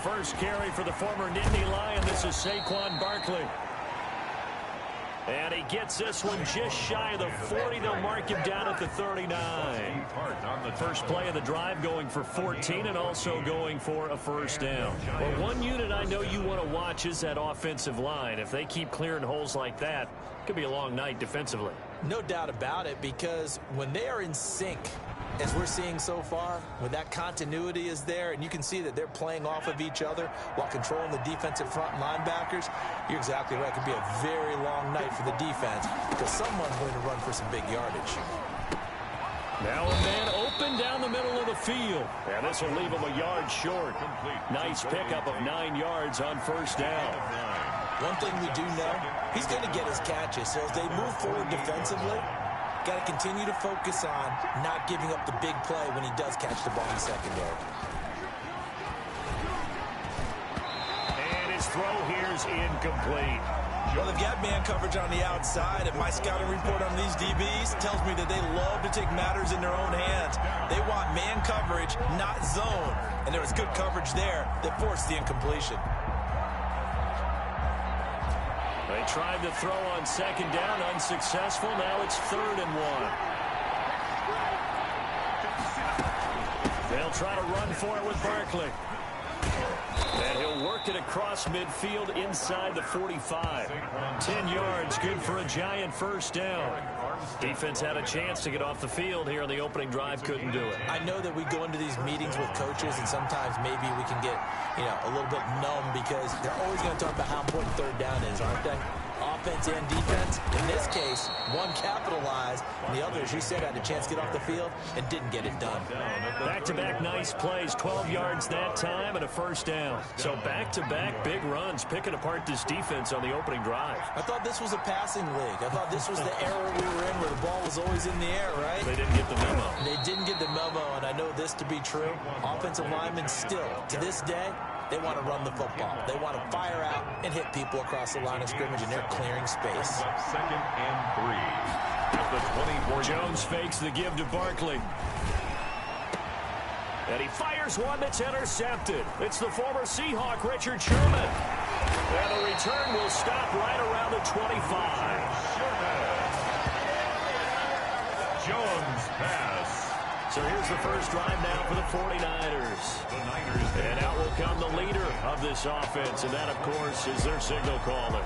first carry for the former Nittany Lion. This is Saquon Barkley. And he gets this one just shy of the 40. They'll mark him down at the 39. First play of the drive going for 14 and also going for a first down. Well, one unit I know you want to watch is that offensive line. If they keep clearing holes like that, it could be a long night defensively. No doubt about it, because when they are in sync, as we're seeing so far, when that continuity is there and you can see that they're playing off of each other while controlling the defensive front linebackers, you're exactly right. It could be a very long night for the defense because someone's going to run for some big yardage. Now a man open down the middle of the field. And this will leave him a yard short. Nice pickup of 9 yards on first down. One thing we do know, he's going to get his catches. So as they move forward defensively, got to continue to focus on not giving up the big play when he does catch the ball in the secondary. And his throw here is incomplete. Well, they've got man coverage on the outside, and my scouting report on these DBs tells me that they love to take matters in their own hands. They want man coverage, not zone. And there was good coverage there that forced the incompletion. They tried to throw on second down, unsuccessful. Now it's 3rd and 1. They'll try to run for it with Barkley. And he'll work it across midfield inside the 45. 10 yards, good for a giant first down. Defense had a chance to get off the field here on the opening drive, couldn't do it. I know that we go into these meetings with coaches, and sometimes maybe we can get, a little bit numb because they're always going to talk about how important third down is, aren't they? Offense and defense. In this case, one capitalized, and the other, as you said, had a chance to get off the field and didn't get it done. Back-to-back nice plays, 12 yards that time and a first down. So back-to-back big runs, picking apart this defense on the opening drive. I thought this was a passing league. I thought this was the era we were in where the ball was always in the air, right? They didn't get the memo. They didn't get the memo, and I know this to be true. Offensive linemen still, to this day, they want to run the football. They want to fire out and hit people across the line of scrimmage, and they're clearing space. 2nd and 3. At the 24. Jones fakes the give to Barkley. And he fires one that's intercepted. It's the former Seahawk, Richard Sherman. And the return will stop right around the 25. Jones pass. So here's the first drive now for the 49ers. And out will come the leader of this offense, and that, of course, is their signal caller.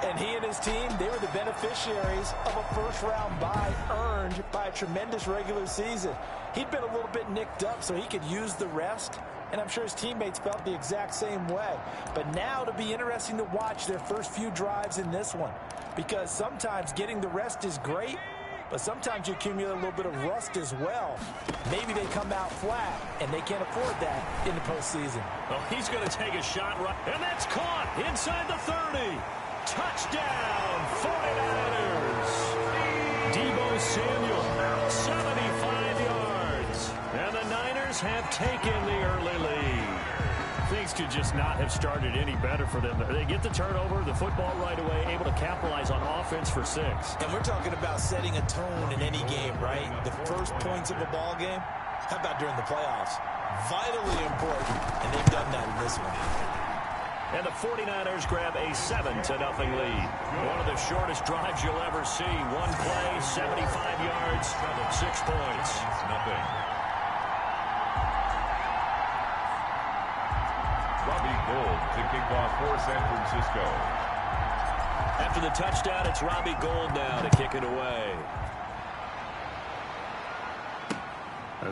And he and his team, they were the beneficiaries of a first-round bye earned by a tremendous regular season. He'd been a little bit nicked up, so he could use the rest, and I'm sure his teammates felt the exact same way. But now it'll be interesting to watch their first few drives in this one, because sometimes getting the rest is great, but sometimes you accumulate a little bit of rust as well. Maybe they come out flat, and they can't afford that in the postseason. Oh, he's going to take a shot right, and that's caught inside the 30. Touchdown, 49ers. Deebo Samuel, 75 yards. And the Niners have taken the early lead. Things could just not have started any better for them. They get the turnover, the football right away, able to capitalize on offense for 6. And we're talking about setting a tone in any game, right? The first points of a ball game. How about during the playoffs? Vitally important, and they've done that in this one. And the 49ers grab a 7-0 lead. One of the shortest drives you'll ever see. One play, 75 yards, 6 points. Nothing. Robbie Gould to kick off for San Francisco. After the touchdown, it's Robbie Gould now to kick it away.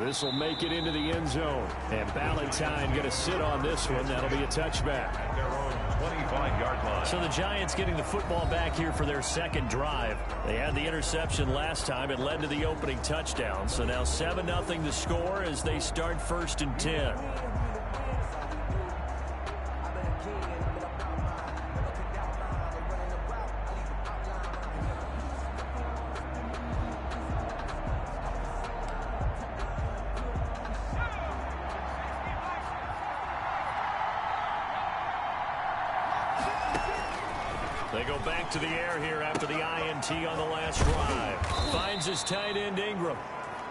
This will make it into the end zone. And Ballantyne going to sit on this one. That'll be a touchback. At their own 25-yard line. So the Giants getting the football back here for their second drive. They had the interception last time. It led to the opening touchdown. So now 7-0 the score as they start 1st and 10. They go back to the air here after the INT on the last drive. Finds his tight end Ingram.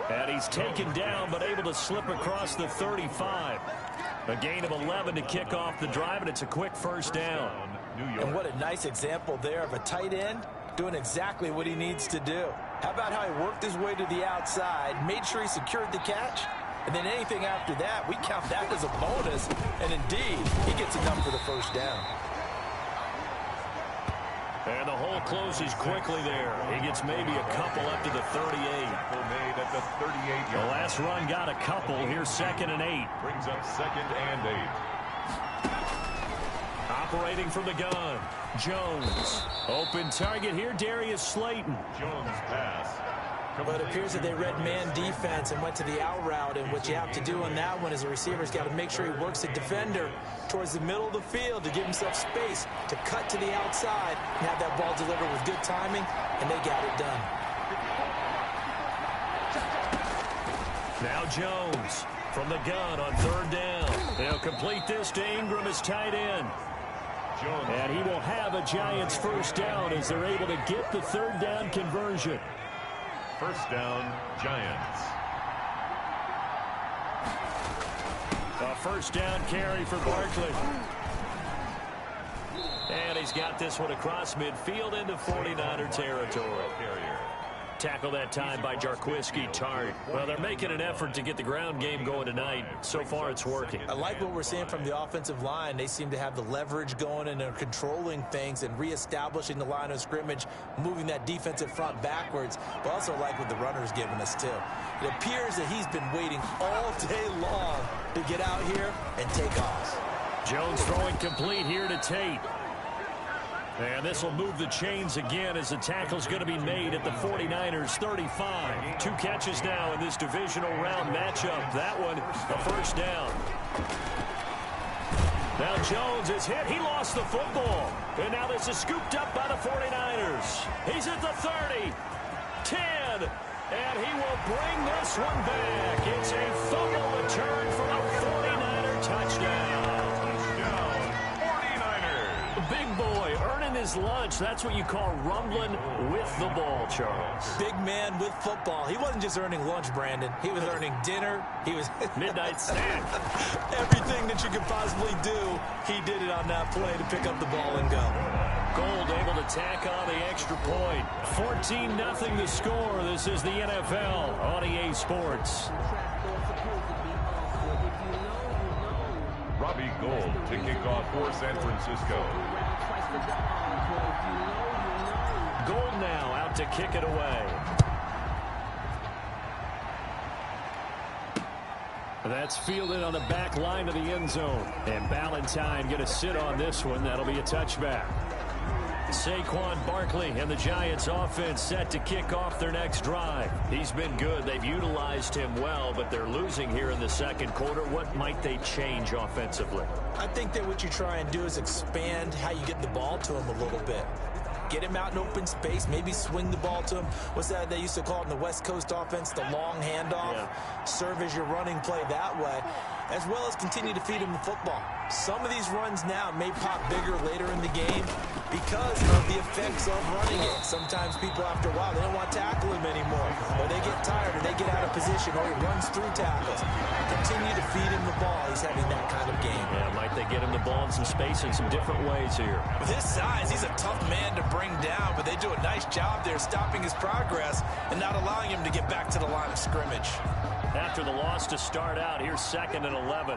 And he's taken down but able to slip across the 35. A gain of 11 to kick off the drive, and it's a quick first down. And what a nice example there of a tight end doing exactly what he needs to do. How about how he worked his way to the outside, made sure he secured the catch, and then anything after that, we count that as a bonus. And indeed, he gets enough for the first down. And the hole closes quickly there. He gets maybe a couple up to the 38. Made at the 38-yard. The last run got a couple. Here's 2nd and 8. Brings up 2nd and 8. Operating from the gun. Jones. Open target here, Darius Slayton. Jones pass. But it appears that they read man defense and went to the out route, and what you have to do on that one is the receiver's got to make sure he works the defender towards the middle of the field to give himself space to cut to the outside and have that ball delivered with good timing, and they got it done. Now Jones from the gun on 3rd down. They'll complete this to Ingram as tight end. Jones. And he will have a Giants first down as they're able to get the 3rd down conversion. First down, Giants. A first down carry for Barkley. And he's got this one across midfield into 49er territory. Carrier. Tackle that time by Jarquiski Tart. Well, they're making an effort to get the ground game going tonight. So far, it's working. I like what we're seeing from the offensive line. They seem to have the leverage going, and they're controlling things and reestablishing the line of scrimmage, moving that defensive front backwards. But also like what the runner's giving us, too. It appears that he's been waiting all day long to get out here and take off. Jones throwing complete here to Tate. And this will move the chains again as the tackle's going to be made at the 49ers 35. 2 catches now in this divisional round matchup. That one, a first down. Now Jones is hit. He lost the football. And now this is scooped up by the 49ers. He's at the 30, 10, and he will bring this one back. It's a fumble return for a 49er touchdown. Big boy earning his lunch. That's what you call rumbling with the ball, Charles. Big man with football. He wasn't just earning lunch, Brandon. He was earning dinner. He was midnight snack. Everything that you could possibly do, he did it on that play to pick up the ball and go. Gold able to tack on the extra point. 14-0 the score. This is the NFL on EA Sports. Robbie Gould to kick off for San Francisco. Gould now out to kick it away. That's fielded on the back line of the end zone. And Ballantyne going to sit on this one. That'll be a touchback. Saquon Barkley and the Giants offense set to kick off their next drive. He's been good. They've utilized him well, but they're losing here in the second quarter. What might they change offensively? I think that what you try and do is expand how you get the ball to him a little bit. Get him out in open space, maybe swing the ball to him. What's that they used to call it in the West Coast offense, the long handoff? Yeah. Serve as your running play that way, as well as continue to feed him the football. Some of these runs now may pop bigger later in the game because of the effects of running it. Sometimes people, after a while, they don't want to tackle him anymore, or they get tired, or they get out of position, or he runs through tackles. Continue to feed him the ball. He's having that kind of game. Yeah, might they get him the ball in some space in some different ways here. With his size, he's a tough man to bring down, but they do a nice job there stopping his progress and not allowing him to get back to the line of scrimmage. After the loss to start out, here's 2nd and 11.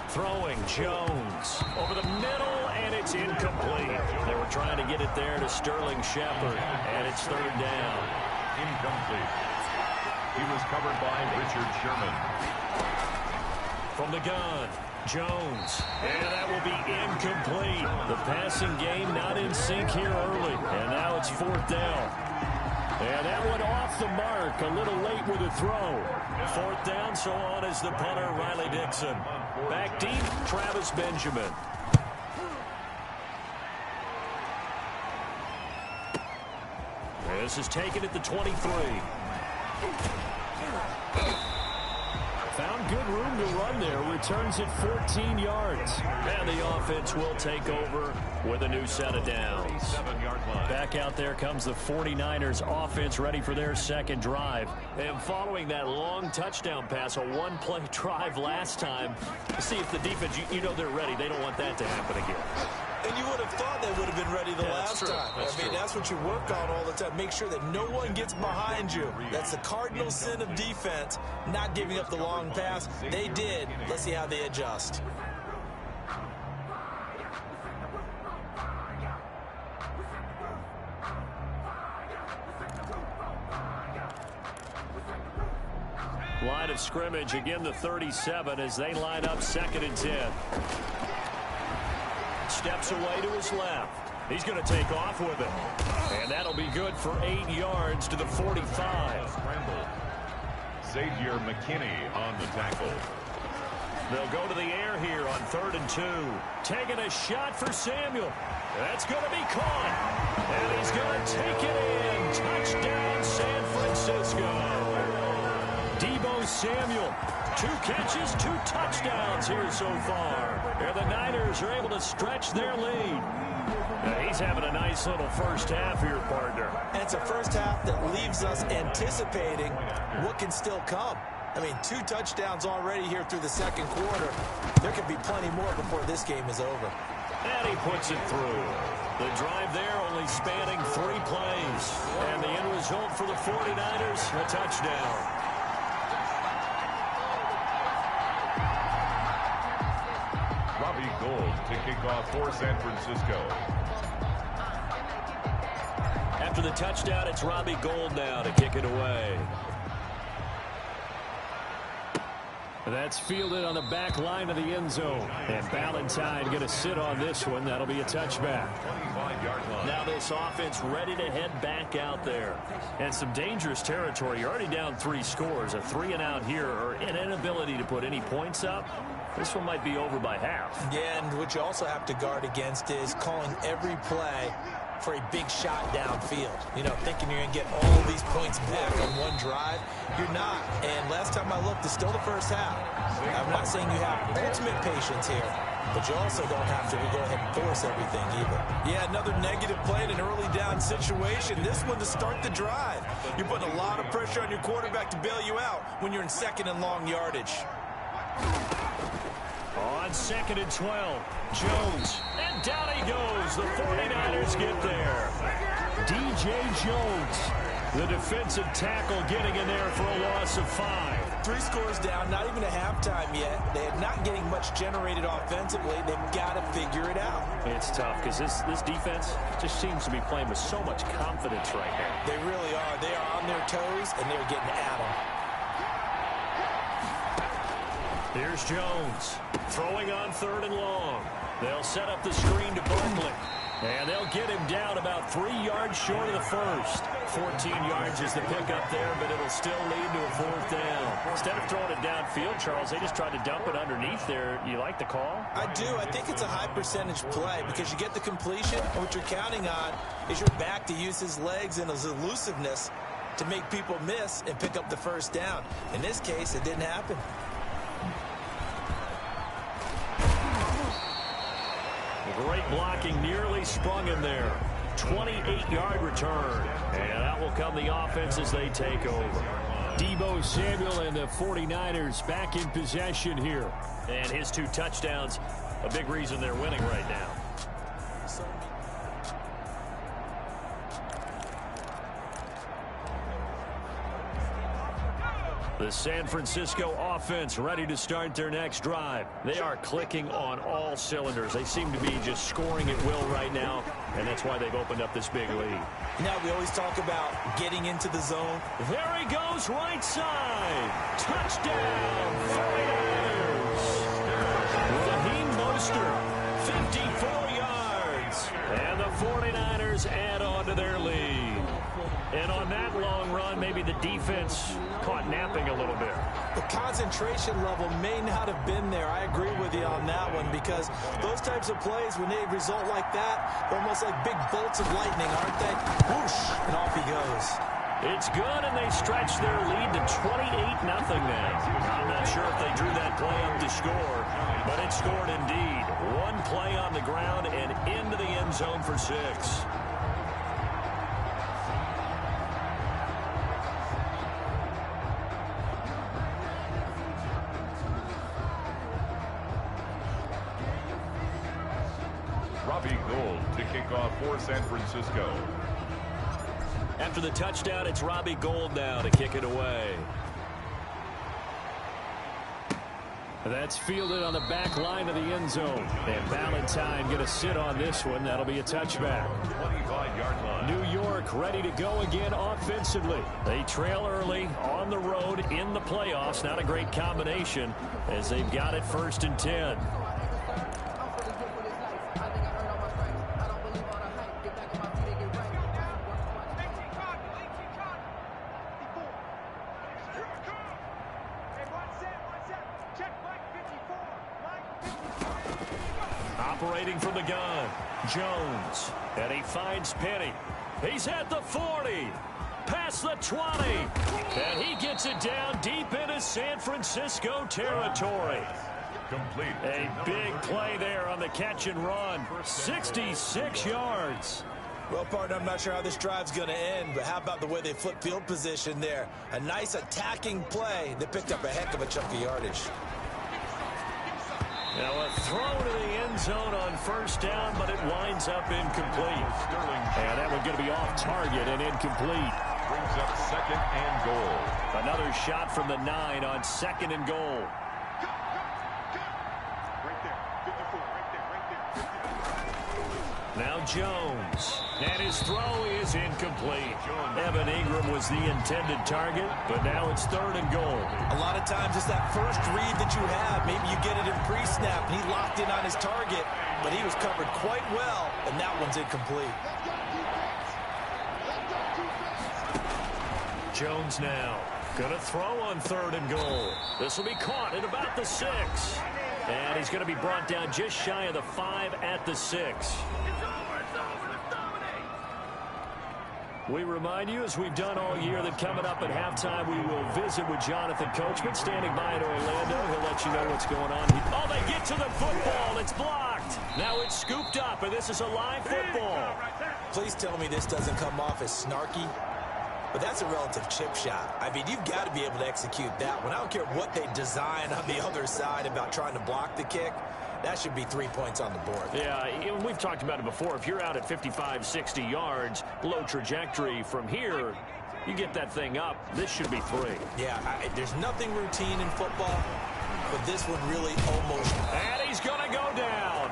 Throwing Jones over the middle, and it's incomplete. They were trying to get it there to Sterling Shepard, and it's 3rd down. Incomplete. He was covered by Richard Sherman. From the gun, Jones, and that will be incomplete. The passing game not in sync here early, and now it's 4th down. And that one off the mark, a little late with a throw. 4th down, so on is the punter, Riley Dixon. Back deep, Travis Benjamin. This is taken at the 23. Found good room to run there. Returns it 14 yards. And the offense will take over with a new set of downs. Back out there comes the 49ers offense ready for their second drive. And following that long touchdown pass, a one-play drive last time, see if the defense, you know they're ready. They don't want that to happen again. And you would have thought they would have been ready the last time. That's what you work on all the time. Make sure that no one gets behind you. That's the cardinal sin of defense, not giving up the long pass. They did. Let's see how they adjust. Line of scrimmage, again the 37 as they line up 2nd and 10. Steps away to his left. He's going to take off with it. And that'll be good for 8 yards to the 45. Xavier McKinney on the tackle. They'll go to the air here on 3rd and 2. Taking a shot for Samuel. That's going to be caught. And he's going to take it in. Touchdown, San Francisco. Deebo Samuel. 2 catches, 2 touchdowns here so far. And the Niners are able to stretch their lead. Now he's having a nice little first half here, partner. And it's a first half that leaves us anticipating what can still come. I mean, 2 touchdowns already here through the second quarter. There could be plenty more before this game is over. And he puts it through. The drive there only spanning 3 plays. And the end result for the 49ers, a touchdown. Gold to kick off for San Francisco. After the touchdown, it's Robbie Gould now to kick it away. That's fielded on the back line of the end zone. And Ballantyne going to sit on this one. That'll be a touchback. 25-yard line. Now this offense ready to head back out there. And some dangerous territory. You're already down 3 scores. A 3-and-out here or an inability to put any points up. This one might be over by half. Yeah, and what you also have to guard against is calling every play for a big shot downfield. You know, thinking you're going to get all these points back on one drive. You're not. And last time I looked, it's still the first half. I'm not saying you have ultimate patience here, but you also don't have to go ahead and force everything either. Yeah, another negative play in an early down situation. This one to start the drive. You're putting a lot of pressure on your quarterback to bail you out when you're in 2nd and long yardage. On 2nd and 12, Jones, and down he goes. The 49ers get there. DJ Jones, the defensive tackle, getting in there for a loss of 5. 3 scores down, not even a halftime yet. They're not getting much generated offensively. They've got to figure it out. It's tough because this defense just seems to be playing with so much confidence right now. They really are. They are on their toes, and they're getting at them. Here's Jones, throwing on 3rd and long. They'll set up the screen to Barkley. And they'll get him down about 3 yards short of the first. 14 yards is the pickup there, but it'll still lead to a 4th down. Instead of throwing it downfield, Charles, they just tried to dump it underneath there. You like the call? I do. I think it's a high percentage play because you get the completion, and what you're counting on is your back to use his legs and his elusiveness to make people miss and pick up the first down. In this case, it didn't happen. Great blocking, nearly sprung him there. 28-yard return. And that will come the offense as they take over. Deebo Samuel and the 49ers back in possession here. And his 2 touchdowns, a big reason they're winning right now. The San Francisco offense ready to start their next drive. They are clicking on all cylinders. They seem to be just scoring at will right now, and that's why they've opened up this big lead. Now, we always talk about getting into the zone. There he goes, right side. Touchdown, 49ers. Raheem Mostert, 54 yards. And the 49ers add on to their lead. And on that long run, maybe the defense caught napping a little bit. The concentration level may not have been there. I agree with you on that one because those types of plays, when they result like that, they're almost like big bolts of lightning, aren't they? Whoosh, and off he goes. It's good, and they stretch their lead to 28-0 now. I'm not sure if they drew that play up to score, but it scored indeed. One play on the ground and into the end zone for 6. Robbie Gould to kick off for San Francisco. After the touchdown, it's Robbie Gould now to kick it away. That's fielded on the back line of the end zone. And Valentine going to sit on this one. That'll be a touchback. 25-yard line. New York ready to go again offensively. They trail early on the road in the playoffs. Not a great combination as they've got it 1st and 10. Operating from the gun, Jones, and he finds Penny. He's at the 40, past the 20, and he gets it down deep into San Francisco territory. Complete. A big play there on the catch and run, 66 yards. Well, partner, I'm not sure how this drive's going to end, but how about the way they flip field position there? A nice attacking play that picked up a heck of a chunk of yardage. Now a throw to the end zone on 1st down, but it winds up incomplete. And that one going to be off target and incomplete. Brings up 2nd and goal. Another shot from the 9 on 2nd and goal. Now Jones, and his throw is incomplete. Evan Ingram was the intended target, but now it's 3rd and goal. A lot of times it's that first read that you have. Maybe you get it in pre-snap, and he locked in on his target, but he was covered quite well, and that one's incomplete. Jones now going to throw on 3rd and goal. This will be caught at about the 6. And he's going to be brought down just shy of the 5 at the 6. We remind you, as we've done all year, that coming up at halftime, we will visit with Jonathan Coachman standing by in Orlando. He'll let you know what's going on. Oh, they get to the football. It's blocked. Now it's scooped up, and this is a live football. Please tell me this doesn't come off as snarky. But that's a relative chip shot. I mean, you've got to be able to execute that one. I don't care what they design on the other side about trying to block the kick. That should be 3 points on the board. Yeah, we've talked about it before. If you're out at 55, 60 yards, low trajectory from here, you get that thing up. This should be 3. Yeah, there's nothing routine in football, but this one really almost. And he's going to go down.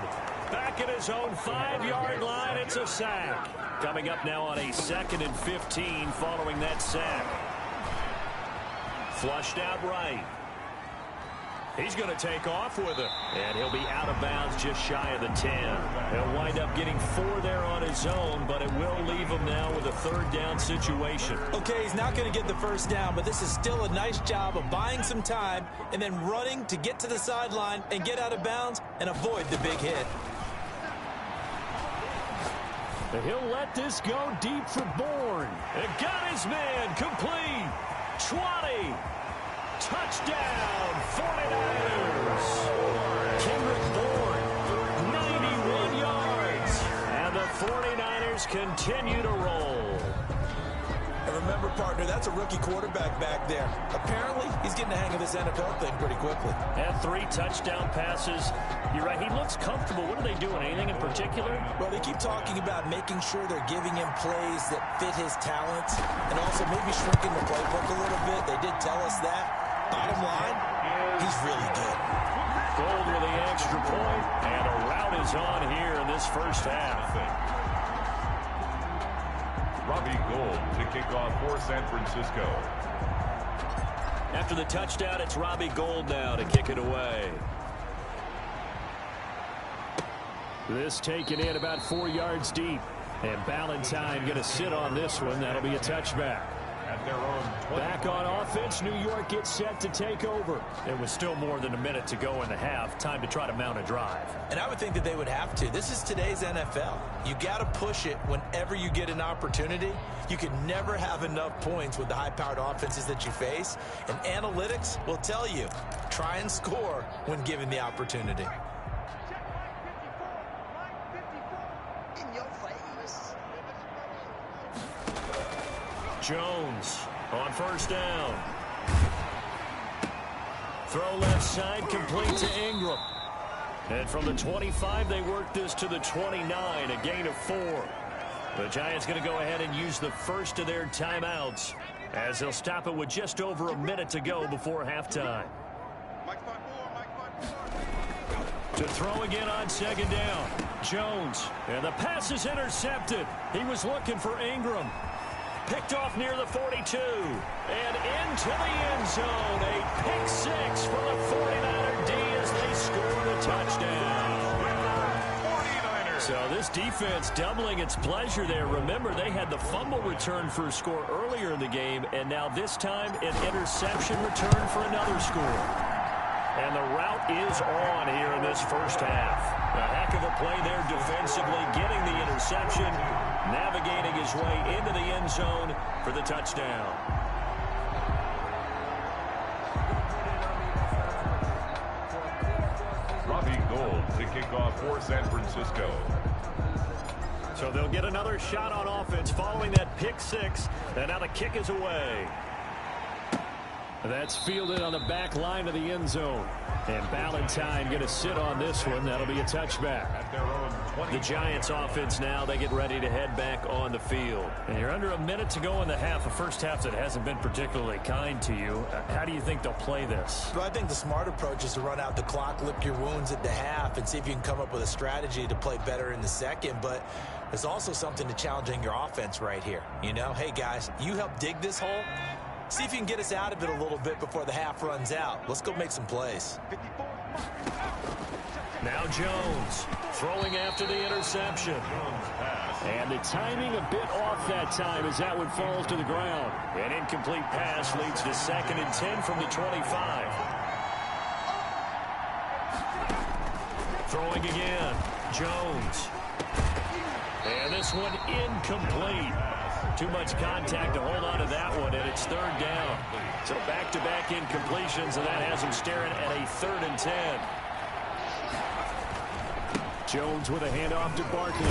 Back at his own 5-yard line, it's a sack. Coming up now on a 2nd and 15 following that sack. Flushed out right. He's going to take off with it. And he'll be out of bounds just shy of the 10. He'll wind up getting 4 there on his own, but it will leave him now with a 3rd down situation. Okay, he's not going to get the 1st down, but this is still a nice job of buying some time and then running to get to the sideline and get out of bounds and avoid the big hit. And he'll let this go deep for Bourne. And got his man complete. 20. Touchdown, 49ers. Kendrick Bourne, 91 yards. And the 49ers continue to roll. And remember, partner, that's a rookie quarterback back there. Apparently, he's getting the hang of this NFL thing pretty quickly. And 3 touchdown passes. You're right, he looks comfortable. What are they doing? Anything in particular? Well, they keep talking about making sure they're giving him plays that fit his talents and also maybe shrinking the playbook a little bit. They did tell us that. Bottom line, he's really good. Gould with the extra point, and a rout is on here in this first half. Robbie Gould to kick off for San Francisco. After the touchdown, it's Robbie Gould now to kick it away. This taken in about 4 yards deep. And Valentine going to sit on this one. That'll be a touchback. At their own 20. Back on offense, New York gets set to take over. It was still more than a minute to go in the half. Time to try to mount a drive. And I would think that they would have to. This is today's NFL. You got to push it whenever you get an opportunity. You can never have enough points with the high-powered offenses that you face. And analytics will tell you, try and score when given the opportunity. Jones on first down. Throw left side, complete to Ingram. And from the 25, they work this to the 29, a gain of 4. The Giants going to go ahead and use the first of their timeouts as they'll stop it with just over a minute to go before halftime. To throw again on second down. Jones, and the pass is intercepted. He was looking for Ingram. Picked off near the 42. And into the end zone. A pick six for the 49er D as they score the touchdown. So this defense doubling its pleasure there. Remember, they had the fumble return for a score earlier in the game, and now this time an interception return for another score. And the route is on here in this first half. A heck of a play there defensively, getting the interception, navigating his way into the end zone for the touchdown. Robbie Gould to kick off for San Francisco. So they'll get another shot on offense following that pick six, and now the kick is away. That's fielded on the back line of the end zone. And Ballantyne going to sit on this one. That'll be a touchback. At their own 20. The Giants offense now, they get ready to head back on the field. And you're under a minute to go in the half, a first half that hasn't been particularly kind to you. How do you think they'll play this? Well, I think the smart approach is to run out the clock, lick your wounds at the half, and see if you can come up with a strategy to play better in the second. But there's also something to challenging your offense right here. You know, hey, guys, you help dig this hole. See if you can get us out of it a little bit before the half runs out. Let's go make some plays. Now Jones throwing after the interception. And the timing a bit off that time as that one falls to the ground. An incomplete pass leads to 2nd and 10 from the 25. Throwing again. Jones. And this one incomplete. Too much contact to hold on to that one, and it's 3rd down. So back-to-back incompletions, and that has him staring at a 3rd and 10. Jones with a handoff to Barkley.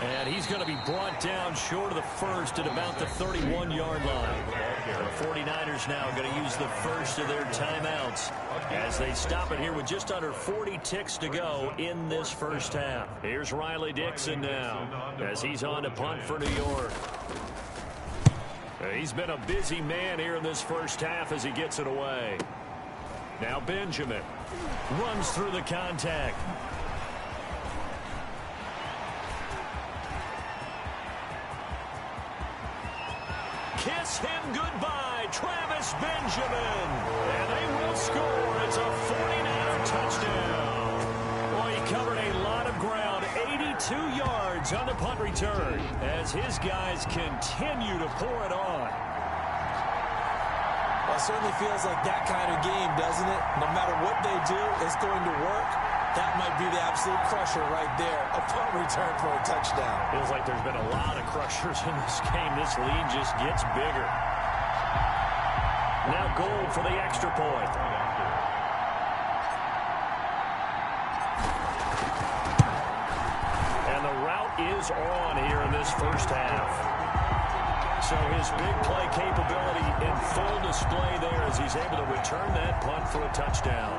And he's going to be brought down short of the first at about the 31-yard line. The 49ers now going to use the first of their timeouts as they stop it here with just under 40 ticks to go in this first half. Here's Riley Dixon now as he's on to punt for New York. He's been a busy man here in this first half as he gets it away. Now Benjamin runs through the contact. Kiss him goodbye, Travis Benjamin. And they will score. It's a 49er touchdown. Boy, he covered a lot of ground, 82 yards on the punt return as his guys continue to pour it on. Well, it certainly feels like that kind of game, doesn't it? No matter what they do, it's going to work. That might be the absolute crusher right there. A punt return for a touchdown. Feels like there's been a lot of crushers in this game. This lead just gets bigger. Now Gould for the extra point. And the route is on here in this first half. So his big play capability in full display there as he's able to return that punt for a touchdown.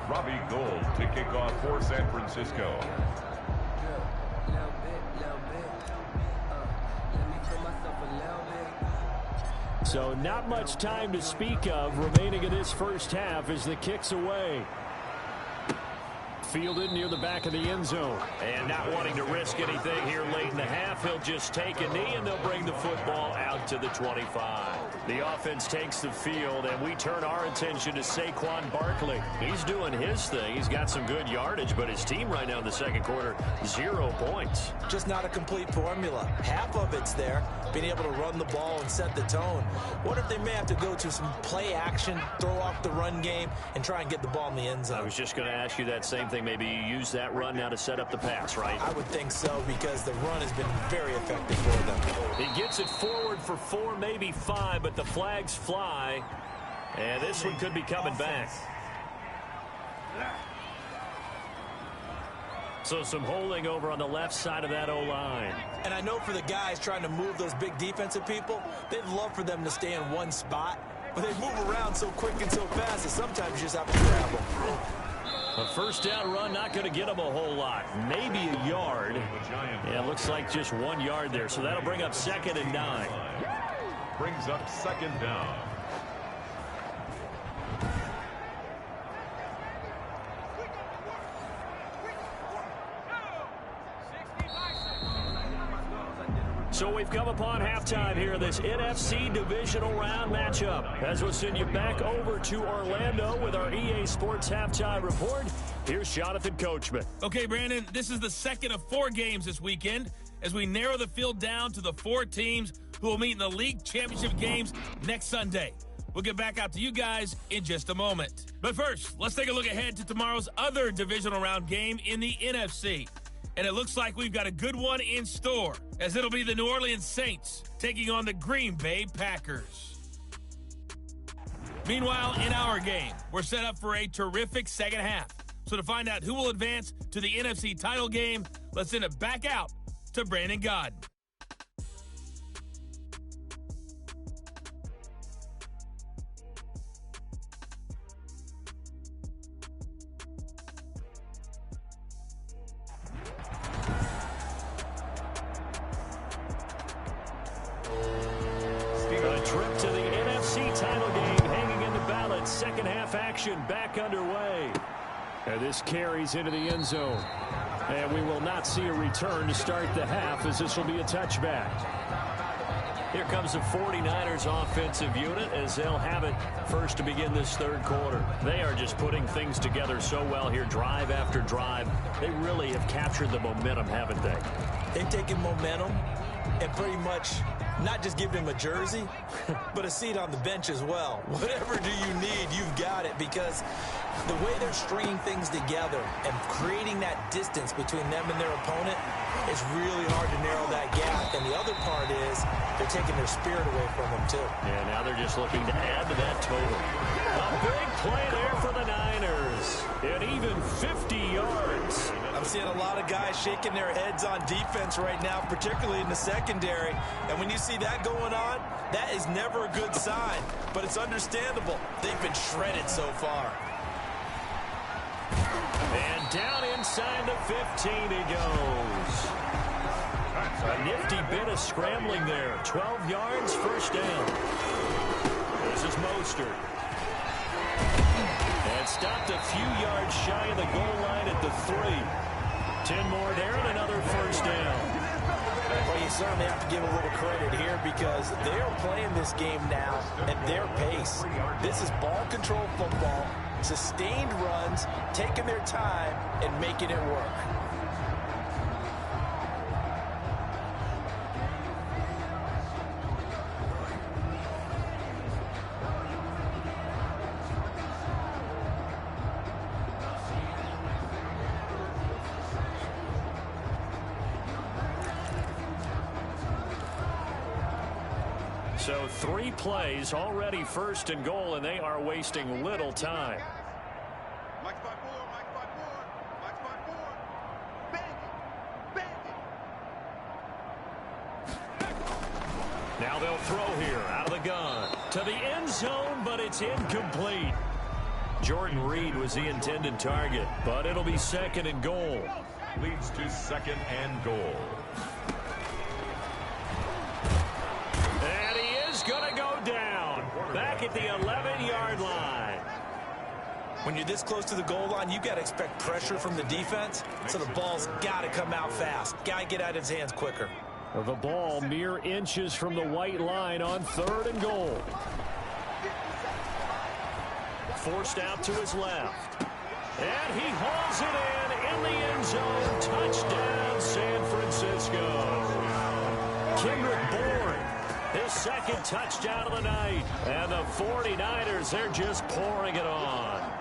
Robbie Gould to kick off for San Francisco. So not much time to speak of remaining in this first half as the kick's away. fielded near the back of the end zone. And not wanting to risk anything here late in the half, he'll just take a knee, and they'll bring the football out to the 25. The offense takes the field, and we turn our attention to Saquon Barkley. He's doing his thing. He's got some good yardage, but his team right now in the second quarter, 0 points. Just not a complete formula. Half of it's there, being able to run the ball and set the tone. What if they may have to go to some play action, throw off the run game, and try and get the ball in the end zone? I was just going to ask you that same thing. Maybe you use that run now to set up the pass, right? I would think so, because the run has been very effective for them. He gets it forward for 4, maybe 5, but the flags fly. And this one could be coming back. So some holding over on the left side of that O-line. And I know for the guys trying to move those big defensive people, they'd love for them to stay in one spot, but they move around so quick and so fast that sometimes you just have to grab them. A first down run, not going to get him a whole lot. Maybe a yard. Yeah, looks like just 1 yard there. So that'll bring up 2nd and 9. Brings up 2nd down. So we've come upon halftime here in this NFC divisional round matchup. As we'll send you back over to Orlando with our EA Sports halftime report. Here's Jonathan Coachman. Okay, Brandon, this is the second of 4 games this weekend as we narrow the field down to the 4 teams who will meet in the league championship games next Sunday. We'll get back out to you guys in just a moment. But first, let's take a look ahead to tomorrow's other divisional round game in the NFC. And it looks like we've got a good one in store, as it'll be the New Orleans Saints taking on the Green Bay Packers. Meanwhile, in our game, we're set up for a terrific second half. So to find out who will advance to the NFC title game, let's send it back out to Brandon Godden. A trip to the NFC title game hanging in the balance. Second half action back underway. And this carries into the end zone. And we will not see a return to start the half, as this will be a touchback. Here comes the 49ers offensive unit as they'll have it first to begin this third quarter. They are just putting things together so well here, drive after drive. They really have captured the momentum, haven't they? They've taken momentum and pretty much not just give him a jersey, but a seat on the bench as well. Whatever do you need, you've got it, because the way they're stringing things together and creating that distance between them and their opponent, it's really hard to narrow that gap. And the other part is they're taking their spirit away from them, too. Yeah, now they're just looking to add to that total. A big play there for the Niners. An even 50 yards. I'm seeing a lot of guys shaking their heads on defense right now, particularly in the secondary. And when you see that going on, that is never a good sign. But it's understandable. They've been shredded so far. And down inside the 15 he goes. A nifty bit of scrambling there. 12 yards, first down. This is Mostert. And stopped a few yards shy of the goal line at the 3. 10 more there and another first down. Well, you certainly have to give a little credit here, because they're playing this game now at their pace. This is ball control football, sustained runs, taking their time and making it work. So 3 plays, already first and goal, and they are wasting little time. Now they'll throw here out of the gun to the end zone, but it's incomplete. Jordan Reed was the intended target, but it'll be second and goal. Leads to 2nd and goal. And he is going to go down back at the 11-yard line. When you're this close to the goal line, you got to expect pressure from the defense, so the ball's got to come out fast. Got to get out of his hands quicker. The ball mere inches from the white line on 3rd and goal. Forced out to his left. And he hauls it in the end zone. Touchdown, San Francisco. Kendrick Bourne, his 2nd touchdown of the night. And the 49ers, they're just pouring it on.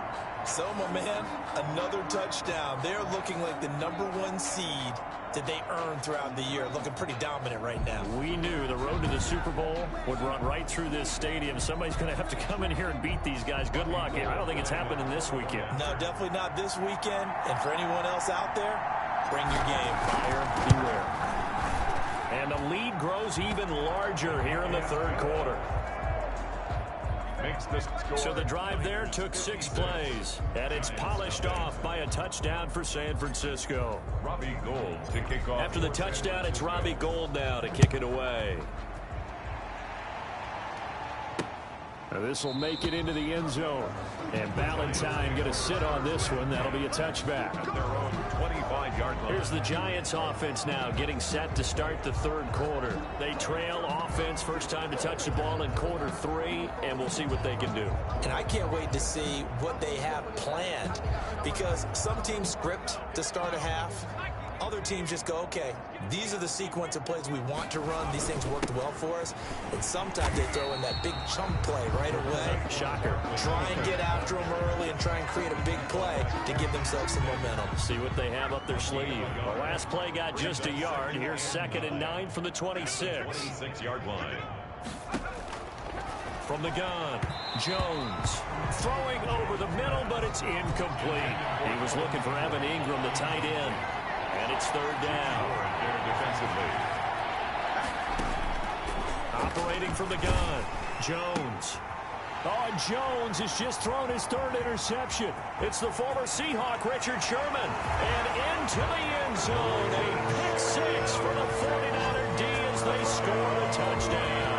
So, my man, another touchdown. They're looking like the #1 seed that they earned throughout the year. Looking pretty dominant right now. We knew the road to the Super Bowl would run right through this stadium. Somebody's going to have to come in here and beat these guys. Good luck. I don't think it's happening this weekend. No, definitely not this weekend. And for anyone else out there, bring your game. Buyer beware. And the lead grows even larger here in the 3rd quarter. So the drive there took 6 plays, and it's polished off by a touchdown for San Francisco. Robbie Gould to kick off. After the touchdown, it's Robbie Gould now to kick it away. This will make it into the end zone. And Valentine going to sit on this one. That'll be a touchback. At their own 25-yard line. Here's the Giants offense now getting set to start the 3rd quarter. They trail offense, first time to touch the ball in quarter 3, and we'll see what they can do. And I can't wait to see what they have planned, because some teams script to start a half. Other teams just go, okay, these are the sequence of plays we want to run. These things worked well for us. And sometimes they throw in that big chunk play right away. Shocker. Try and get after them early and try and create a big play to give themselves some momentum. See what they have up their sleeve. The last play got just a yard. Here's 2nd and 9 from the 26. 26-yard line. From the gun, Jones throwing over the middle, but it's incomplete. He was looking for Evan Ingram, the tight end. And it's 3rd down. Defensively. Operating from the gun, Jones. Oh, and Jones has just thrown his 3rd interception. It's the former Seahawk, Richard Sherman. And into the end zone. A pick 6 for the 49er D as they score a touchdown.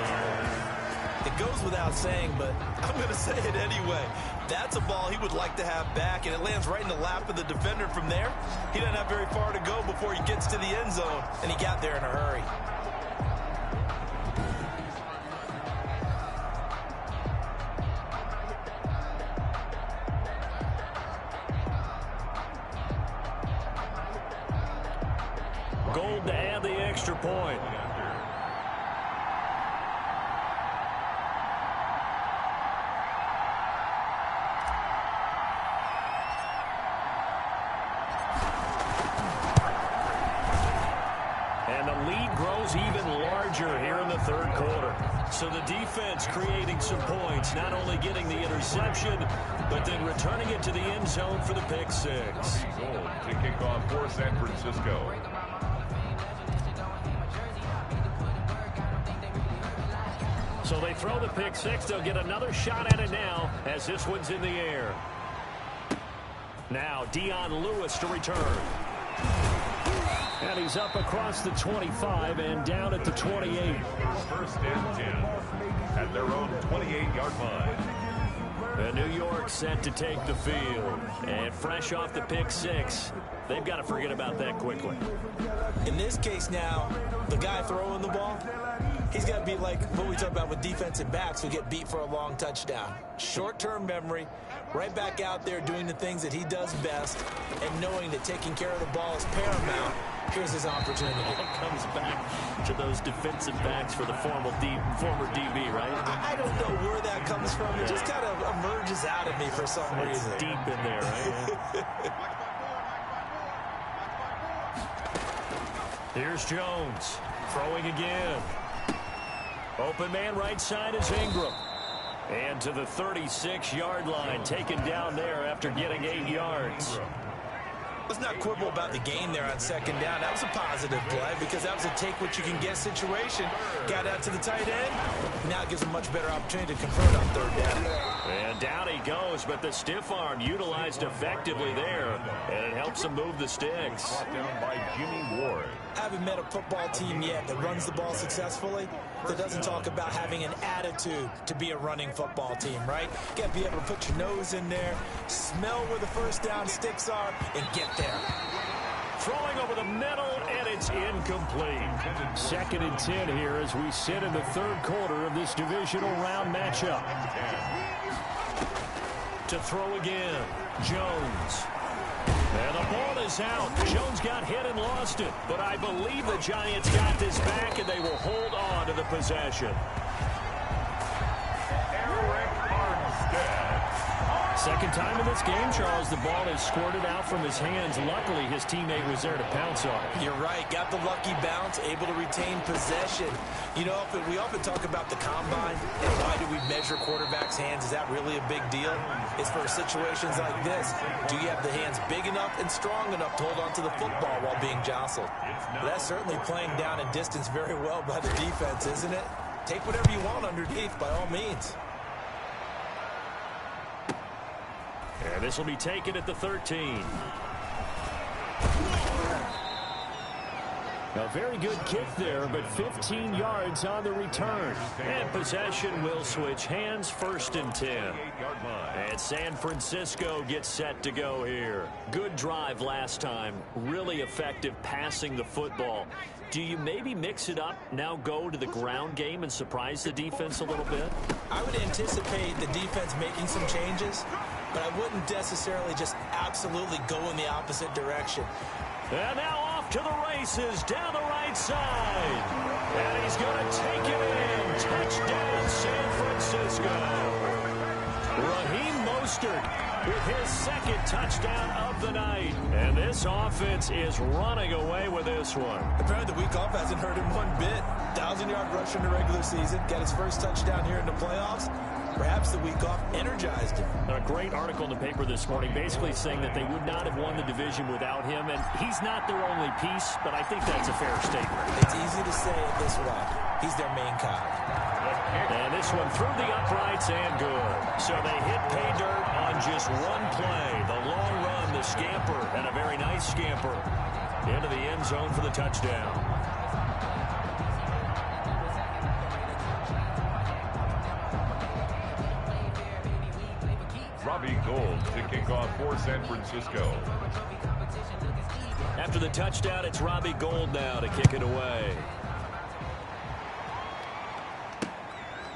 It goes without saying, but I'm going to say it anyway. That's a ball he would like to have back, and it lands right in the lap of the defender from there. He doesn't have very far to go before he gets to the end zone, and he got there in a hurry. Gould to add the extra point. Even larger here in the 3rd quarter. So the defense creating some points, not only getting the interception, but then returning it to the end zone for the pick 6. Gould to kick off for San Francisco. So they throw the pick 6. They'll get another shot at it now as this one's in the air. Now Dion Lewis to return. And he's up across the 25 and down at the 28. 1st and 10 at their own 28-yard line. And New York set to take the field. And fresh off the pick 6, they've got to forget about that quickly. In this case now, the guy throwing the ball, he's got to be like what we talk about with defensive backs who get beat for a long touchdown. Short-term memory, right back out there doing the things that he does best, and knowing that taking care of the ball is paramount. Here's his opportunity. It comes back to those defensive backs for the former DB, right? I don't know where that comes from. It just kind of emerges out of me for some reason. It's deep in there, right? Here's Jones throwing again. Open man right side is Ingram. And to the 36-yard line, taken down there after getting 8 yards. Let's not quibble about the gain there on second down. That was a positive play because that was a take-what-you-can-get situation. Got out to the tight end. Now it gives him a much better opportunity to convert on third down. And down he goes, but the stiff arm utilized effectively there, and it helps him move the sticks. Brought down by Jimmy Ward. I haven't met a football team yet that runs the ball successfully that doesn't talk about having an attitude to be a running football team, right? You got to be able to put your nose in there, smell where the first down sticks are, and get there. Throwing over the middle, and it's incomplete. 2nd and 10 here as we sit in the third quarter of this divisional round matchup. To throw again, Jones. And the ball is out. Jones got hit and lost it. But I believe the Giants got this back, and they will hold on to the possession. Second time in this game, Charles, the ball is squirted out from his hands. Luckily, his teammate was there to pounce on it. You're right. Got the lucky bounce, able to retain possession. You know, we often talk about the combine and why do we measure quarterbacks' hands? Is that really a big deal? It's for situations like this. Do you have the hands big enough and strong enough to hold on to the football while being jostled? But that's certainly playing down and distance very well by the defense, isn't it? Take whatever you want underneath by all means. And this will be taken at the 13. A very good kick there, but 15 yards on the return. And possession will switch hands, 1st and 10. And San Francisco gets set to go here. Good drive last time. Really effective passing the football. Do you maybe mix it up, now go to the ground game and surprise the defense a little bit? I would anticipate the defense making some changes, but I wouldn't necessarily just absolutely go in the opposite direction. And now off to the races down the right side. And he's going to take it in. Touchdown, San Francisco. Raheem Mostert with his 2nd touchdown of the night. And this offense is running away with this one. Apparently the week off hasn't hurt him one bit. 1,000-yard rush in the regular season. Got his first touchdown here in the playoffs. Perhaps the week off energized him. A great article in the paper this morning basically saying that they would not have won the division without him, and he's not their only piece, but I think that's a fair statement. It's easy to say it this way. He's their main cog. And this one through the uprights and good. So they hit pay dirt on just one play. The long run, the scamper, and a very nice scamper into the end zone for the touchdown. Robbie Gould to kick off for San Francisco. After the touchdown, it's Robbie Gould now to kick it away.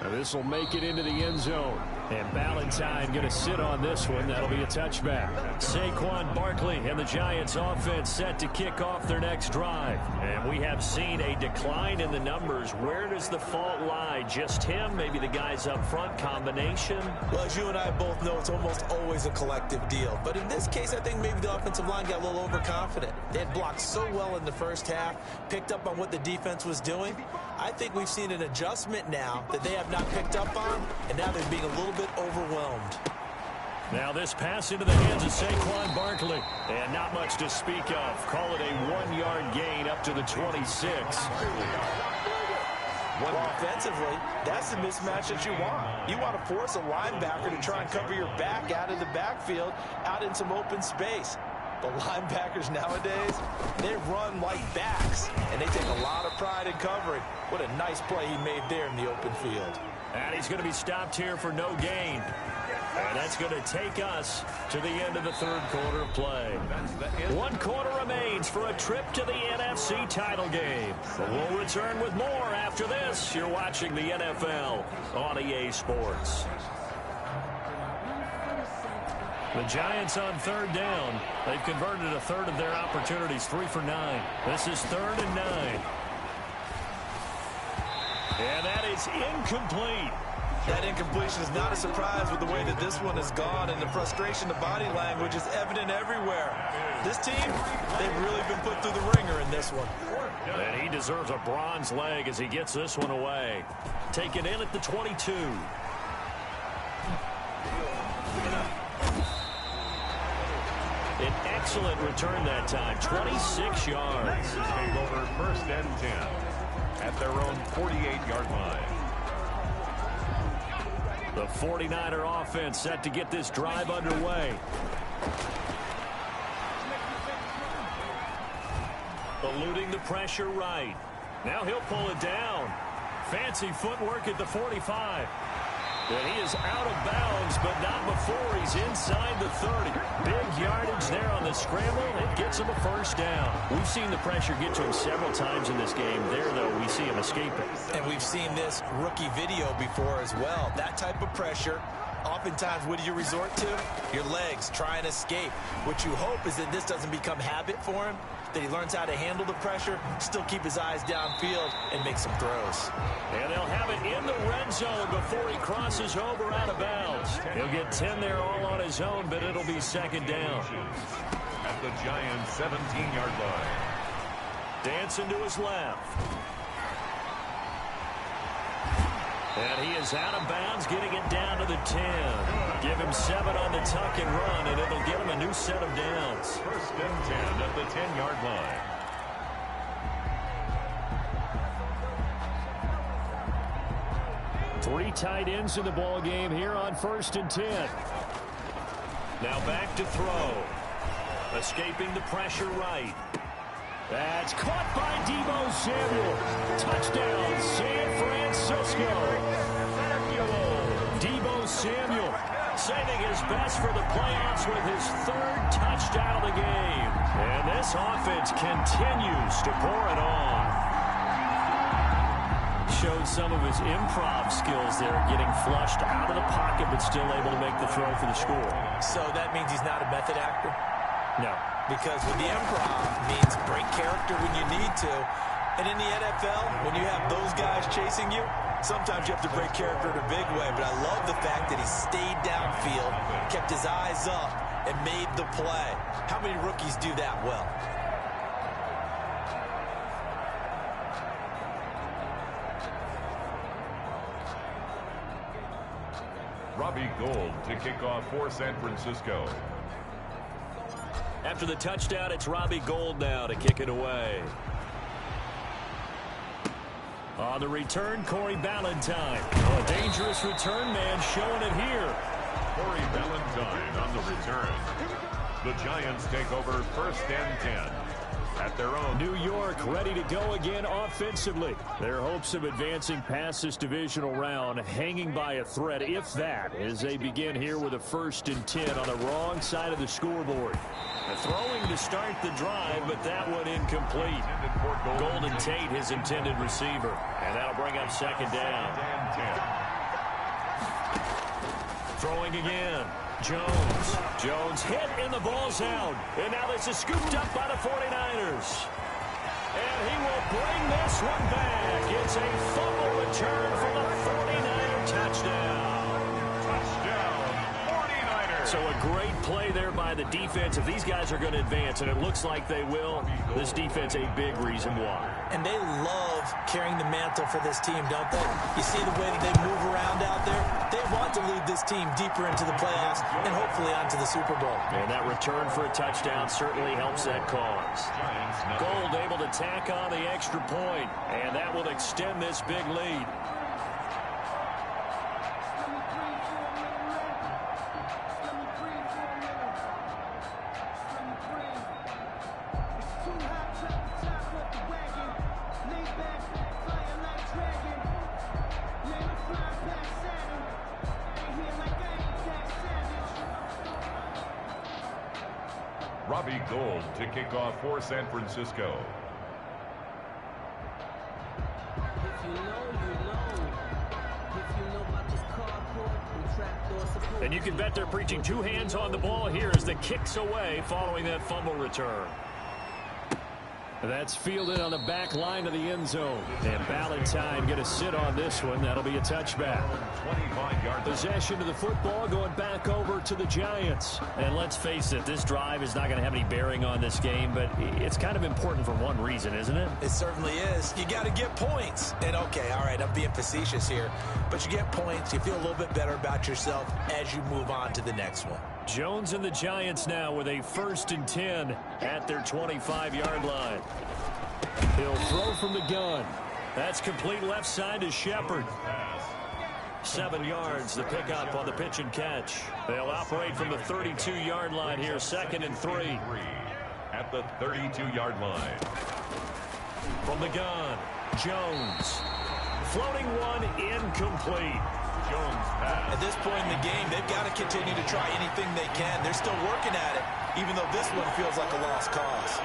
Now this will make it into the end zone. And Ballantyne going to sit on this one. That'll be a touchback. Saquon Barkley and the Giants offense set to kick off their next drive. And we have seen a decline in the numbers. Where does the fault lie? Just him? Maybe the guys up front? Combination? Well, as you and I both know, it's almost always a collective deal. But in this case, I think maybe the offensive line got a little overconfident. They had blocked so well in the first half, picked up on what the defense was doing. I think we've seen an adjustment now that they have not picked up on, and now they're being a little bit overwhelmed. Now this pass into the hands of Saquon Barkley. And not much to speak of. Call it a 1-yard gain up to the 26. Well, offensively, that's the mismatch that you want. You want to force a linebacker to try and cover your back out of the backfield, out in some open space. The linebackers nowadays, they run like backs, and they take a lot of pride in covering. What a nice play he made there in the open field. And he's going to be stopped here for no gain. And that's going to take us to the end of the third quarter of play. 1 quarter remains for a trip to the NFC title game. But we'll return with more after this. You're watching the NFL on EA Sports. The Giants on third down. They've converted a third of their opportunities, 3 for 9. This is 3rd and 9. And that is incomplete. That incompletion is not a surprise with the way that this one has gone, and the frustration, the body language is evident everywhere. This team, they've really been put through the ringer in this one. And he deserves a bronze leg as he gets this one away. Taken in at the 22. An Excellent return that time. 26 yards. This take over first and 10 at their own 48-yard line. The 49er offense set to get this drive underway. Eluding the pressure right. Now he'll pull it down. Fancy footwork at the 45. And he is out of bounds, but not before he's inside the 30. Big yardage there on the scramble. It gets him a first down. We've seen the pressure get to him several times in this game. There, though, we see him escaping. And we've seen this rookie video before as well. That type of pressure, oftentimes, what do you resort to? Your legs, try and escape. What you hope is that this doesn't become habit for him, that he learns how to handle the pressure, still keep his eyes downfield, and make some throws. And they'll have it in the red zone before he crosses over out of bounds. He'll get 10 there all on his own, but it'll be second down. At the Giants' 17-yard line. Dancing to his left. And he is out of bounds, getting it down to the 10. Give him 7 on the tuck and run, and it'll get him a new set of downs. First and 10 at the 10-yard line. Three tight ends in the ball game here on first and 10. Now back to throw. Escaping the pressure right. That's caught by Deebo Samuel. Touchdown, San Francisco. Deebo Samuel saving his best for the playoffs with his 3rd touchdown of the game. And this offense continues to pour it on. Showed some of his improv skills there, getting flushed out of the pocket, but still able to make the throw for the score. So that means he's not a method actor? No. Because with the improv means break character when you need to. And in the NFL, when you have those guys chasing you, sometimes you have to break character in a big way. But I love the fact that he stayed downfield, kept his eyes up, and made the play. How many rookies do that well? Robbie Gould to kick off for San Francisco. After the touchdown, it's Robbie Gould now to kick it away. On the return, Corey Ballantyne. A dangerous return man showing it here. Corey Ballantyne on the return. The Giants take over first and 10 at their own. New York ready to go again offensively. Their hopes of advancing past this divisional round hanging by a thread, if that, as they begin here with a first and 10 on the wrong side of the scoreboard. Throwing to start the drive, but that one incomplete. Golden Tate, his intended receiver. And that'll bring up second down. Throwing again. Jones hit and the ball's out. And now this is scooped up by the 49ers. And he will bring this one back. It's a fumble return for the 49er touchdown. So a great play there by the defense. If these guys are going to advance, and it looks like they will, this defense a big reason why. And they love carrying the mantle for this team, don't they? You see the way that they move around out there? They want to lead this team deeper into the playoffs and hopefully onto the Super Bowl. And that return for a touchdown certainly helps that cause. Gould able to tack on the extra point, and that will extend this big lead. Robbie Gould to kick off for San Francisco. And you can bet they're preaching 2 hands on the ball here as the kick's away following that fumble return. That's fielded on the back line of the end zone. And Ballantyne going to sit on this one. That'll be a touchback. 25-yard possession of the football going back over to the Giants. And let's face it, this drive is not going to have any bearing on this game, but it's kind of important for one reason, isn't it? It certainly is. You got to get points. And okay, all right, I'm being facetious here, but you get points, you feel a little bit better about yourself as you move on to the next one. Jones and the Giants now with a 1st and 10 at their 25-yard line. He'll throw from the gun. That's complete left side to Shepard. 7 yards, the pickup on the pitch and catch. They'll operate from the 32-yard line here, 2nd and 3. At the 32-yard line. From the gun, Jones. Floating one, incomplete. Jones pass. At this point in the game, they've got to continue to try anything they can. They're still working at it, even though this one feels like a lost cause.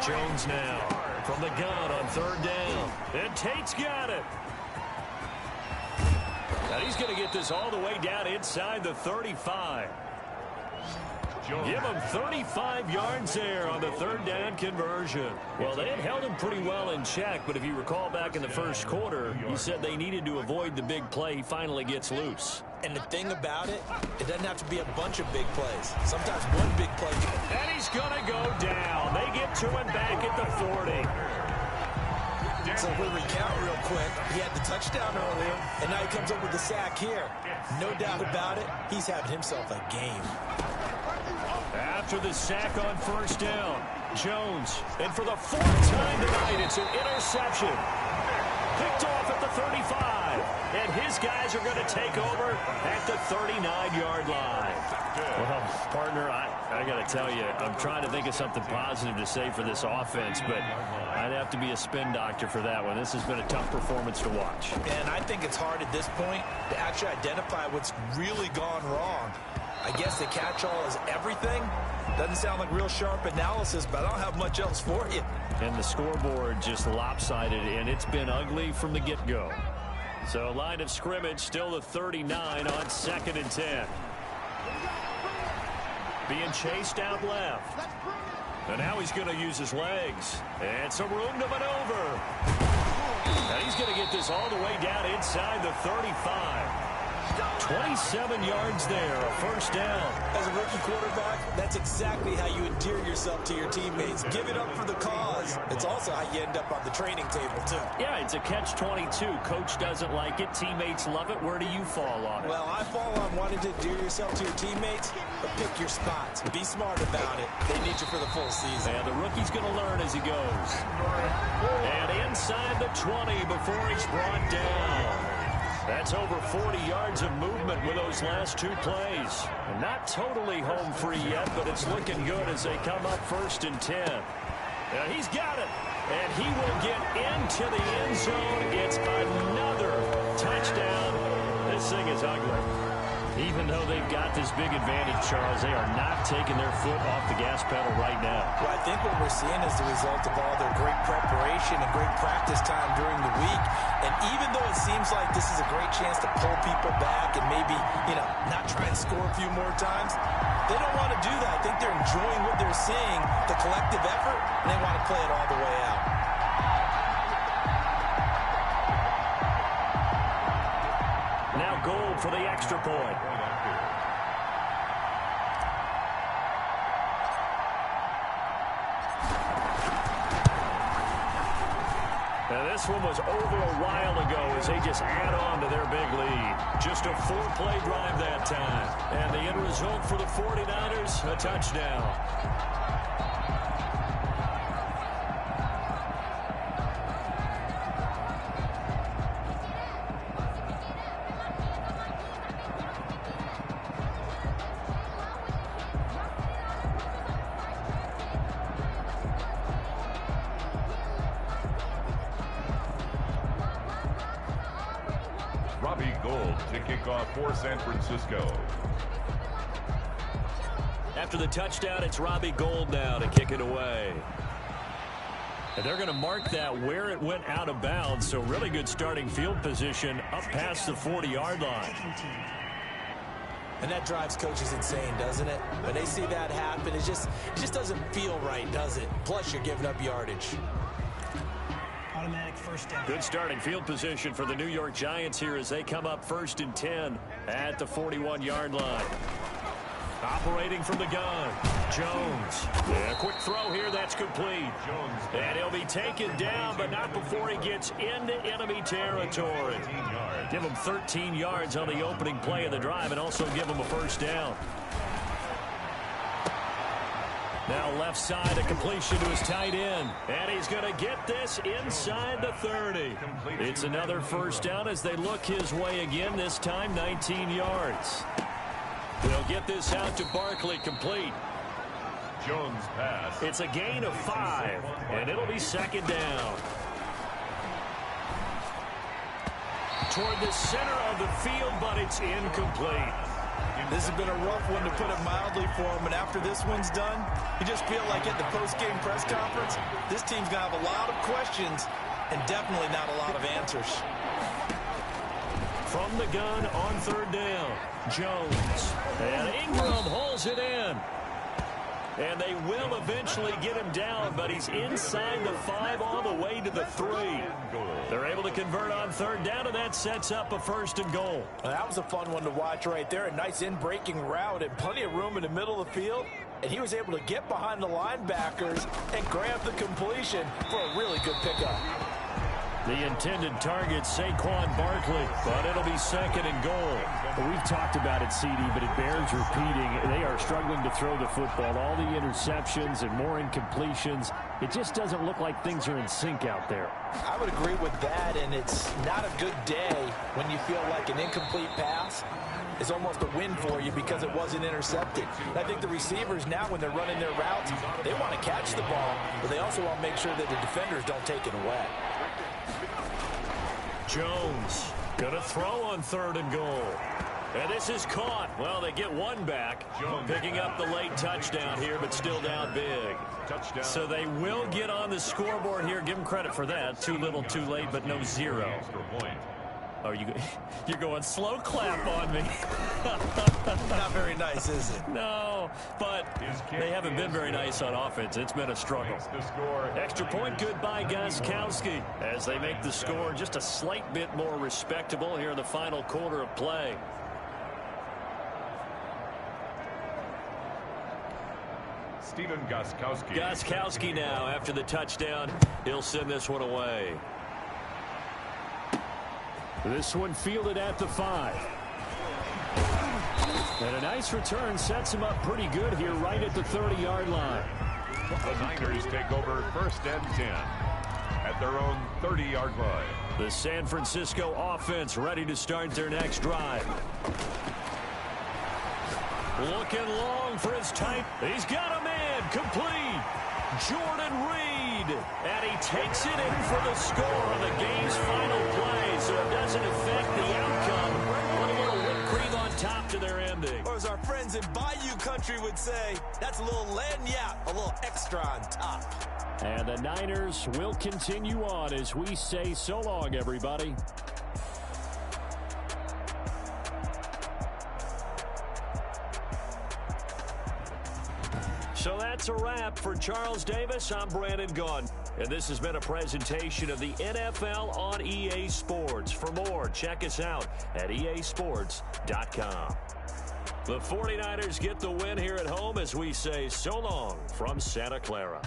Jones now from the gun on 3rd down. And Tate's got it. And he's going to get this all the way down inside the 35. Give him 35 yards there on the 3rd down conversion. Well, they had held him pretty well in check, but if you recall back in the 1st quarter, he said they needed to avoid the big play. He finally gets loose. And the thing about it, it doesn't have to be a bunch of big plays. Sometimes one big play. And he's going to go down. They get to him back at the 40. So we'll recount real quick. He had the touchdown earlier, and now he comes up with the sack here. No doubt about it, he's having himself a game. After the sack on 1st down, Jones, and for the 4th time tonight, it's an interception. Picked off at the 35, and his guys are going to take over at the 39-yard line. Well, partner, I got to tell you, I'm trying to think of something positive to say for this offense, but I'd have to be a spin doctor for that one. This has been a tough performance to watch. And I think it's hard at this point to actually identify what's really gone wrong. I guess the catch-all is everything. Doesn't sound like real sharp analysis, but I don't have much else for you. And the scoreboard just lopsided, and it's been ugly from the get-go. So line of scrimmage, still the 39 on 2nd and 10. Being chased out left. And now he's going to use his legs. And some room to maneuver. And he's going to get this all the way down inside the 35. 27 yards there, a 1st down. As a rookie quarterback, that's exactly how you endear yourself to your teammates. Give it up for the cause. It's also how you end up on the training table, too. Yeah, it's a catch-22. Coach doesn't like it. Teammates love it. Where do you fall on it? Well, I fall on wanting to endear yourself to your teammates, but pick your spots. Be smart about it. They need you for the full season. And the rookie's going to learn as he goes. And inside the 20 before he's brought down. That's over 40 yards of movement with those last 2 plays. And not totally home free yet, but it's looking good as they come up 1st and 10. Now he's got it. And he will get into the end zone. It's another touchdown. This thing is ugly. Even though they've got this big advantage, Charles, they are not taking their foot off the gas pedal right now. Well, I think what we're seeing is the result of all their great preparation and great practice time during the week. And even though it seems like this is a great chance to pull people back and maybe, not try and score a few more times, they don't want to do that. I think they're enjoying what they're seeing, the collective effort, and they want to play it all the way out. Now Gold for the extra point. Now this one was over a while ago as they just add on to their big lead. Just a 4-play drive that time. And the end result for the 49ers, a touchdown. To kick off for San Francisco. After the touchdown, it's Robbie Gould now to kick it away. And they're going to mark that where it went out of bounds, so really good starting field position up past the 40-yard line. And that drives coaches insane, doesn't it? When they see that happen, it just doesn't feel right, does it? Plus, you're giving up yardage. Good starting field position for the New York Giants here as they come up 1st and 10 at the 41-yard line. Operating from the gun, Jones. Yeah, quick throw here, that's complete. And he'll be taken down, but not before he gets into enemy territory. Give him 13 yards on the opening play of the drive and also give him a first down. Now left side, a completion to his tight end. And he's going to get this inside the 30. It's another first down as they look his way again, this time 19 yards. They'll get this out to Barkley, complete. Jones pass. It's a gain of 5, and it'll be second down. Toward the center of the field, but it's incomplete. This has been a rough one, to put it mildly, for him. And after this one's done, you just feel like at the post-game press conference, this team's going to have a lot of questions and definitely not a lot of answers. From the gun on third down, Jones. And Ingram holds it in. And they will eventually get him down, but he's inside the 5 all the way to the 3. They're able to convert on third down, and that sets up a first and goal. Well, that was a fun one to watch right there. A nice in-breaking route and plenty of room in the middle of the field. And he was able to get behind the linebackers and grab the completion for a really good pickup. The intended target, Saquon Barkley, but it'll be second and goal. Well, we've talked about it, CD, but it bears repeating. They are struggling to throw the football. All the interceptions and more incompletions. It just doesn't look like things are in sync out there. I would agree with that, and it's not a good day when you feel like an incomplete pass is almost a win for you because it wasn't intercepted. I think the receivers now, when they're running their routes, they want to catch the ball, but they also want to make sure that the defenders don't take it away. Jones gonna throw on third and goal. And this is caught. Well, they get one back, picking up the late touchdown here, but still down big. Touchdown. So they will get on the scoreboard here. Give them credit for that. Too little, too late, but no zero. Extra point. Oh, you're going slow clap on me. Not very nice, is it? No, but they haven't been very nice on offense. It's been a struggle. Extra point good by Gostkowski as they make the score just a slight bit more respectable here in the final quarter of play. Stephen Gostkowski. Gostkowski now, after the touchdown, he'll send this one away. This one fielded at the 5. And a nice return sets him up pretty good here right at the 30-yard line. The Niners take over first and 10 at their own 30-yard line. The San Francisco offense ready to start their next drive. Looking long for his tight. He's got a man complete. Jordan Reed. And he takes it in for the score on the game's final play. So it doesn't affect the outcome. Put a little whipped cream on top to their ending. Or as our friends in Bayou Country would say, that's a little lagniappe, a little extra on top. And the Niners will continue on as we say so long, everybody. So that's a wrap. For Charles Davis, I'm Brandon Gunn. And this has been a presentation of the NFL on EA Sports. For more, check us out at easports.com. The 49ers get the win here at home as we say so long from Santa Clara.